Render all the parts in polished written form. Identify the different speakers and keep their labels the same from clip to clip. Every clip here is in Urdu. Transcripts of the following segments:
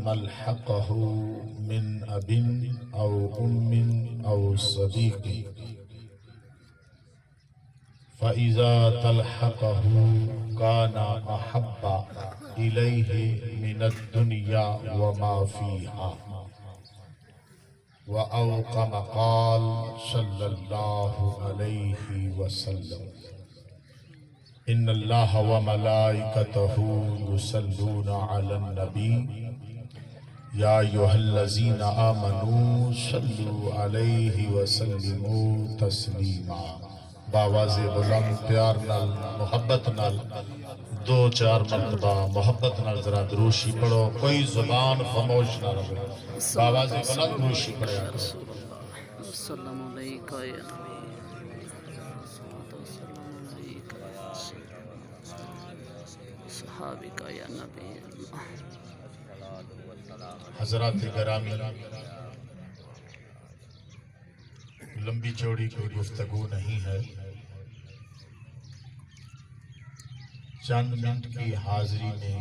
Speaker 1: ملحقه من أب أو أم أو صديق فإذا تلحقه كان أحب إليه من الدنيا وما فيها وأو كما قال صلى الله عليه وسلم إن الله وملائكته يصلون على النبي يا أيها الذين آمنوا صلوا عليه وسلموا تسلیما. باواز بلند پیار نال محبت نال دو چار مرتبہ محبت نال ذرا دروشی پڑھو، کوئی زبان خاموش نہ رہے، باواز بلند دروشی پڑھیا کرو.
Speaker 2: السلام علیکم یا نبی، السلام علیکم یا صحابہ یا نبی اللہ.
Speaker 1: حضرات گرامی، لمبی چوڑی کوئی گفتگو نہیں ہے، چند منٹ کی حاضری میں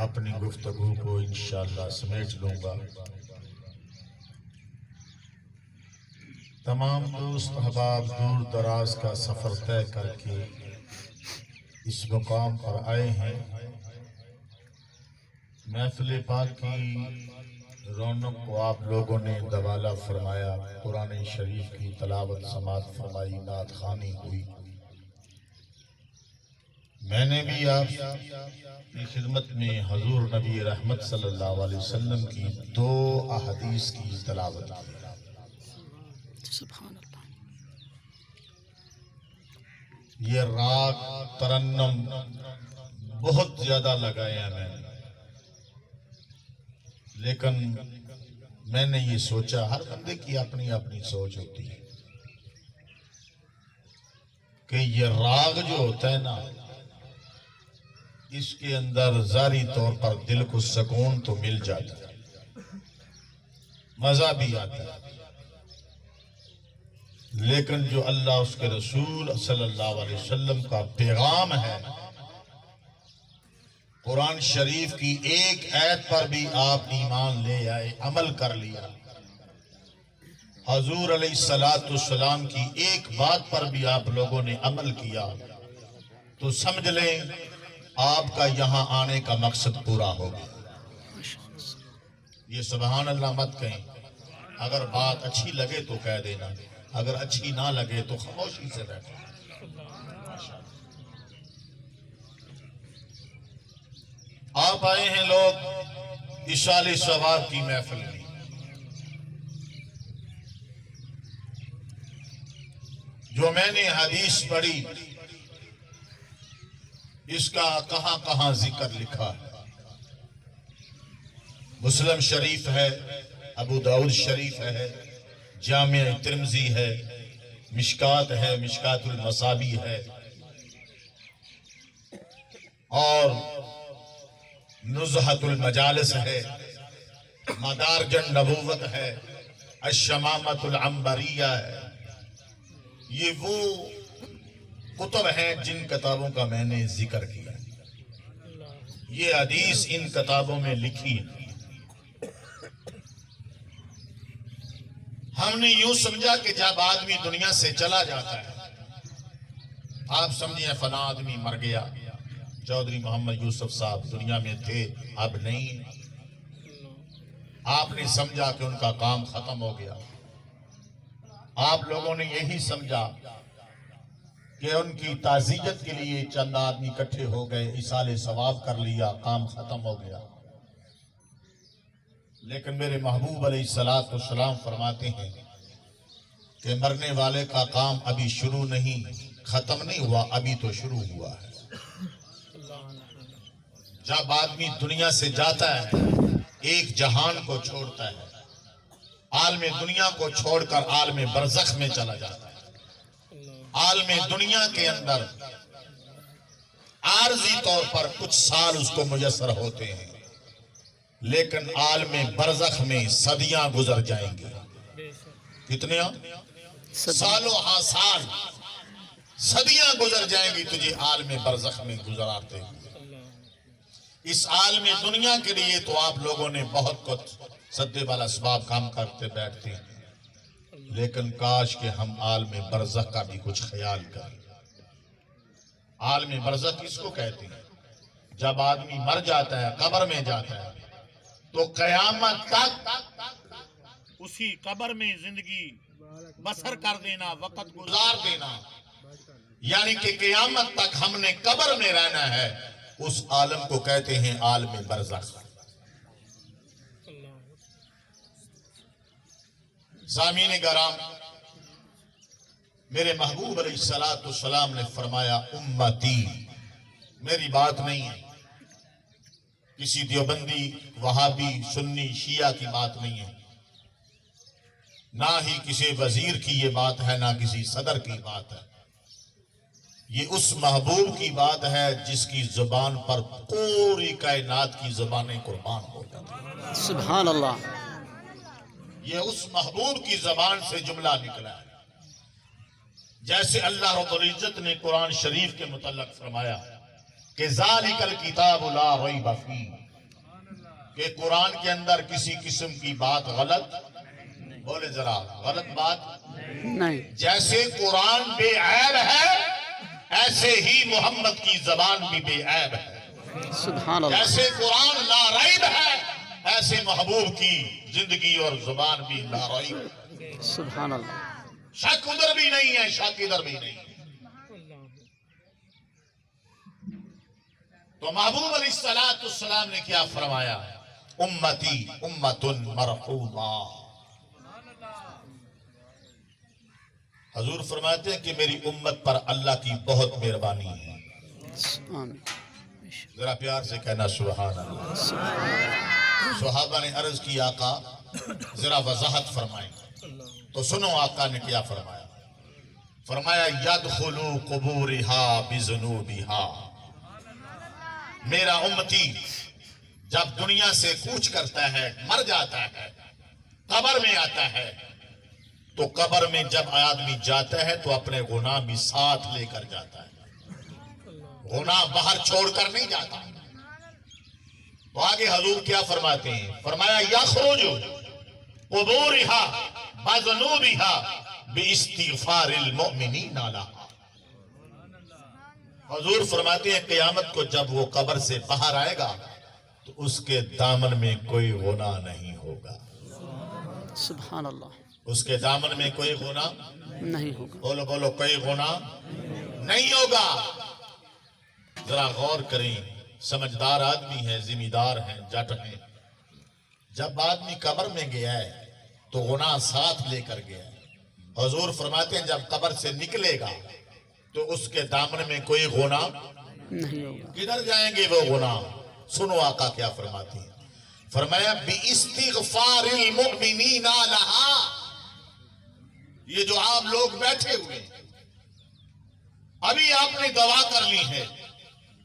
Speaker 1: اپنی گفتگو کو انشاءاللہ سمیٹ لوں گا. تمام دوست احباب دور دراز کا سفر طے کر کے اس مقام پر آئے ہیں. محفل پاک کی رونق کو آپ لوگوں نے دوالا فرمایا، قرآن شریف کی تلاوت سماعت فرمائی، نعت خوانی ہوئی. میں نے بھی آپ کی خدمت میں حضور نبی رحمت صلی اللہ علیہ وسلم کی 2 احادیث کی تلاوت کی.
Speaker 2: سبحان اللہ.
Speaker 1: یہ راگ ترنم بہت زیادہ لگائے ہیں میں نے، لیکن میں نے یہ سوچا، ہر بندے کی اپنی اپنی سوچ ہوتی ہے کہ یہ راگ جو ہوتا ہے نا، اس کے اندر ظاہری طور پر دل کو سکون تو مل جاتا ہے، مزہ بھی آتا ہے، لیکن جو اللہ اس کے رسول صلی اللہ علیہ وسلم کا پیغام ہے، قرآن شریف کی ایک آیت پر بھی آپ ایمان لے آئے، عمل کر لیا، حضور علیہ السلام کی ایک بات پر بھی آپ لوگوں نے عمل کیا، تو سمجھ لیں آپ کا یہاں آنے کا مقصد پورا ہوگا. یہ سبحان اللہ مت کہیں، اگر بات اچھی لگے تو کہہ دینا، اگر اچھی نہ لگے تو خاموشی سے بیٹھو. آپ آئے ہیں لوگ اشال ثواب کی محفل میں. جو میں نے حدیث پڑھی اس کا کہاں کہاں ذکر لکھا ہے. مسلم شریف ہے، ابو داؤد شریف ہے، جامع ترمذی ہے، مشکات ہے، مشکات المصابی ہے، اور نزہۃ المجالس ہے، مدارج النبوت ہے، الشمامۃ العنبریہ ہے. یہ وہ کتب ہیں جن کتابوں کا میں نے ذکر کیا. یہ حدیث ان کتابوں میں لکھی ہے. ہم نے یوں سمجھا کہ جب آدمی دنیا سے چلا جاتا ہے، آپ سمجھیں فلاں آدمی مر گیا، چودھری محمد یوسف صاحب دنیا میں تھے اب نہیں، آپ نے سمجھا کہ ان کا کام ختم ہو گیا. آپ لوگوں نے یہی سمجھا کہ ان کی تعزیت کے لیے چند آدمی اکٹھے ہو گئے، ایصال ثواب کر لیا، کام ختم ہو گیا. لیکن میرے محبوب علیہ السلام فرماتے ہیں کہ مرنے والے کا کام ابھی شروع نہیں، ختم نہیں ہوا، ابھی تو شروع ہوا ہے. جب آدمی دنیا سے جاتا ہے، ایک جہان کو چھوڑتا ہے، عالم دنیا کو چھوڑ کر عالم برزخ میں چلا جاتا ہے. عالم دنیا کے اندر عارضی طور پر کچھ سال اس کو میسر ہوتے ہیں، لیکن عالم برزخ میں صدیاں گزر جائیں گے. کتنے سالوں ہاں سال، صدیاں گزر جائیں گی تجھے عالم برزخ میں گزراتے ہوئے. اس عالم دنیا کے لیے تو آپ لوگوں نے بہت کچھ سدے والا اسباب کام کرتے بیٹھتے ہیں، لیکن کاش کہ ہم عالم برزخ کا بھی کچھ خیال کریں۔ عالم برزخ کس کو کہتے ہیں؟ جب آدمی مر جاتا ہے، قبر میں جاتا ہے، تو قیامت تک اسی قبر میں زندگی بسر کر دینا، وقت گزار دینا، یعنی کہ قیامت تک ہم نے قبر میں رہنا ہے، اس عالم کو کہتے ہیں عالم برزخ۔ سامعین کرام، میرے محبوب علیہ السلام نے فرمایا امتی، میری بات نہیں ہے، کسی دیوبندی، وہابی، سنی، شیعہ کی بات نہیں ہے، نہ ہی کسی وزیر کی یہ بات ہے، نہ کسی صدر کی بات ہے، یہ اس محبوب کی بات ہے جس کی زبان پر پوری کائنات کی زبانیں قربان ہو جاتی ہیں۔
Speaker 2: سبحان اللہ۔
Speaker 1: یہ اس محبوب کی زبان سے جملہ نکلا ہے، جیسے اللہ رب العزت نے قرآن شریف کے متعلق فرمایا کہ ذالک الکتاب لا ریب فیہ، کہ قرآن کے اندر کسی قسم کی بات غلط، بولے ذرا غلط بات
Speaker 2: نہیں،
Speaker 1: جیسے قرآن بے عیب ہے ایسے ہی محمد کی زبان بھی بے عیب ہے،
Speaker 2: سبحان اللہ۔
Speaker 1: جیسے قرآن لا ریب ہے ایسے محبوب کی زندگی اور زبان بھی لا ریب ہے،
Speaker 2: سبحان اللہ۔
Speaker 1: شک ادھر بھی نہیں ہے، شک ادھر بھی نہیں ہے۔ تو محبوب علیہ السلام نے کیا فرمایا؟ امتی امت مرحومہ۔ حضور فرماتے ہیں کہ میری امت پر اللہ کی بہت مہربانی ہے۔
Speaker 2: آمین۔
Speaker 1: ذرا پیار سے کہنا سبحان اللہ۔ صحابہ نے عرض کی آقا ذرا وضاحت فرمائیں، تو سنو آقا نے کیا فرمایا؟ فرمایا یدخلو قبورہا بذنوبہا، میرا امتی جب دنیا سے کوچ کرتا ہے، مر جاتا ہے، قبر میں آتا ہے، تو قبر میں جب آدمی جاتا ہے تو اپنے گناہ بھی ساتھ لے کر جاتا ہے، گناہ باہر چھوڑ کر نہیں جاتا۔ تو آگے حضور کیا فرماتے ہیں؟ فرمایا یخرج قبورہا بذنوبہا باستغفار المؤمنین لہا۔ حضور فرماتے ہیں قیامت کو جب وہ قبر سے باہر آئے گا تو اس کے دامن میں کوئی گناہ نہیں ہوگا،
Speaker 2: سبحان اللہ۔
Speaker 1: اس کے دامن میں کوئی گناہ
Speaker 2: نہیں ہوگا۔
Speaker 1: بولو بولو، کوئی گناہ نہیں ہوگا۔ ذرا غور کریں، سمجھدار آدمی ہے، ذمہ دار ہیں، جٹ ہیں، جب آدمی قبر میں گیا ہے تو گناہ ساتھ لے کر گیا ہے۔ حضور فرماتے ہیں جب قبر سے نکلے گا تو اس کے دامن میں کوئی گناہ
Speaker 2: نہیں ہوگا۔
Speaker 1: کدھر جائیں گے وہ گناہ؟ سنو آقا کیا فرماتے ہیں؟ فرمایا باستغفار المؤمنین لہا، یہ جو آپ لوگ بیٹھے ہوئے ہیں، ابھی آپ نے دعا کر لی ہے،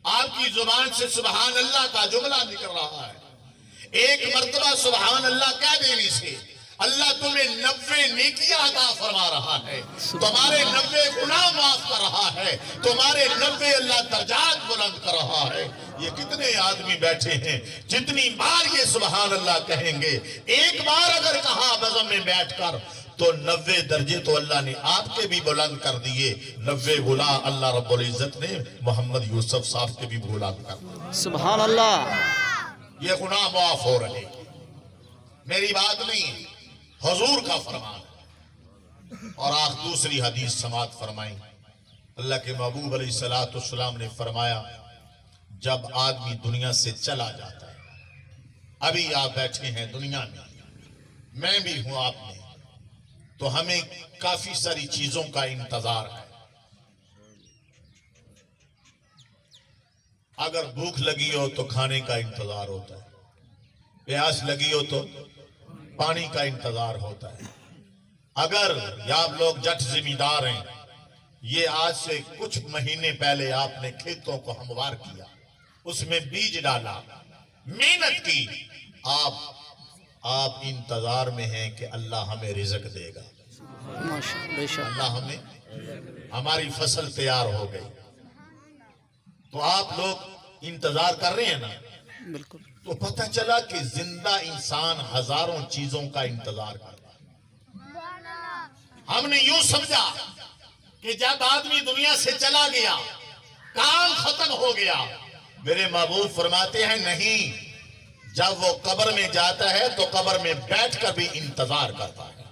Speaker 1: آپ کی زبان سے سبحان اللہ کا جملہ نکل رہا ہے، ایک مرتبہ سبحان اللہ کہہ دینے سے اللہ تمہیں 90 نیکیاں عطا فرما رہا ہے، تمہارے 90 گناہ معاف کر رہا ہے، تمہارے 90 اللہ درجات بلند کر رہا ہے۔ یہ کتنے آدمی بیٹھے ہیں جتنی بار یہ سبحان اللہ کہیں گے، ایک بار اگر کہا بزم میں بیٹھ کر تو 90 درجے تو اللہ نے آپ کے بھی بلند کر دیے، 90 گناہ اللہ رب العزت نے محمد یوسف صاحب کے بھی بلند کر دیے۔
Speaker 2: سبحان اللہ۔
Speaker 1: یہ گناہ معاف ہو رہے، میری بات نہیں ہے، حضور کا فرمان ہے۔ اور آخر دوسری حدیث سماعت فرمائیں، اللہ کے محبوب علیہ السلام نے فرمایا جب آدمی دنیا سے چلا جاتا ہے، ابھی آپ بیٹھے ہیں دنیا میں بھی ہوں آپ میں، تو ہمیں کافی ساری چیزوں کا انتظار ہے۔ اگر بھوک لگی ہو تو کھانے کا انتظار ہوتا ہے، پیاس لگی ہو تو پانی کا انتظار ہوتا ہے۔ اگر یا آپ لوگ جٹ ذمہ دار ہیں، یہ آج سے کچھ مہینے پہلے آپ نے کھیتوں کو ہموار کیا، اس میں بیج ڈالا، محنت کی، آپ انتظار میں ہیں کہ اللہ ہمیں رزق دے گا،
Speaker 2: ماشاءاللہ، بے شک۔
Speaker 1: اللہ ہمیں، ہماری فصل تیار ہو گئی، تو آپ لوگ انتظار کر رہے ہیں نا،
Speaker 2: بالکل
Speaker 1: تو پتہ چلا کہ زندہ انسان ہزاروں چیزوں کا انتظار کرتا ہے. ہم نے یوں سمجھا کہ جب آدمی دنیا سے چلا گیا کام ختم ہو گیا. میرے محبوب فرماتے ہیں نہیں، جب وہ قبر میں جاتا ہے تو قبر میں بیٹھ کر بھی انتظار کرتا ہے.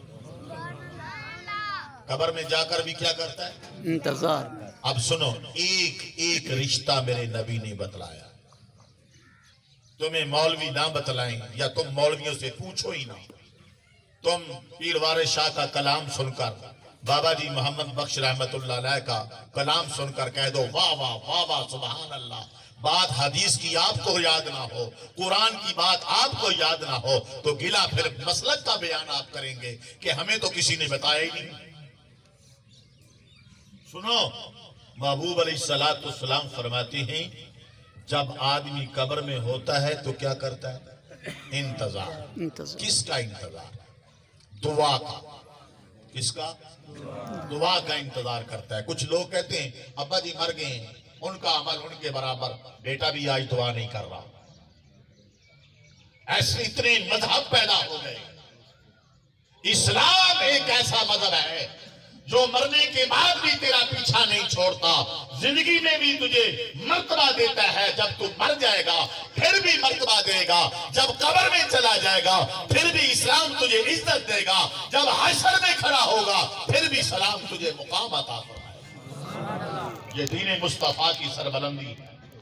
Speaker 1: قبر میں جا کر بھی کیا کرتا ہے؟
Speaker 2: انتظار.
Speaker 1: اب سنو، ایک ایک رشتہ میرے نبی نے بتلایا. تمہیں مولوی نہ بتلائیں یا تم مولویوں سے پوچھو ہی نہ. تم پیر وارث شاہ کا کلام سن کر، بابا جی محمد بخش رحمت اللہ علیہ کا کلام سن کر کہہ دو واہ واہ واہ واہ سبحان اللہ. بات حدیث کی آپ کو یاد نہ ہو، قرآن کی بات آپ کو یاد نہ ہو تو گلا پھر مسلک کا بیان آپ کریں گے کہ ہمیں تو کسی نے بتایا ہی نہیں. سنو، محبوب علیہ السلام فرماتے ہیں جب آدمی قبر میں ہوتا ہے تو کیا کرتا ہے؟ انتظار.
Speaker 2: انتظار.
Speaker 1: کس کا انتظار؟ دعا کا. کس کا؟ دعا کا انتظار کرتا ہے. کچھ لوگ کہتے ہیں ابا جی مر گئے ہیں، ان کا عمل ان کے برابر، بیٹا بھی آج دعا نہیں کر رہا. ایسے اتنے مذہب پیدا ہو گئے. اسلام ایک ایسا مذہب ہے جو مرنے کے بعد بھی تیرا پیچھا نہیں چھوڑتا، زندگی میں بھی تجھے مرتبہ دیتا ہے. جب تو مر جائے گا پھر بھی مرتبہ دے گا، جب قبر میں چلا جائے گا پھر بھی اسلام تجھے عزت دے گا، جب حشر میں کھڑا ہوگا پھر بھی سلام تجھے مقام عطا فرمائے گا. یہ دین مصطفیٰ کی سربلندی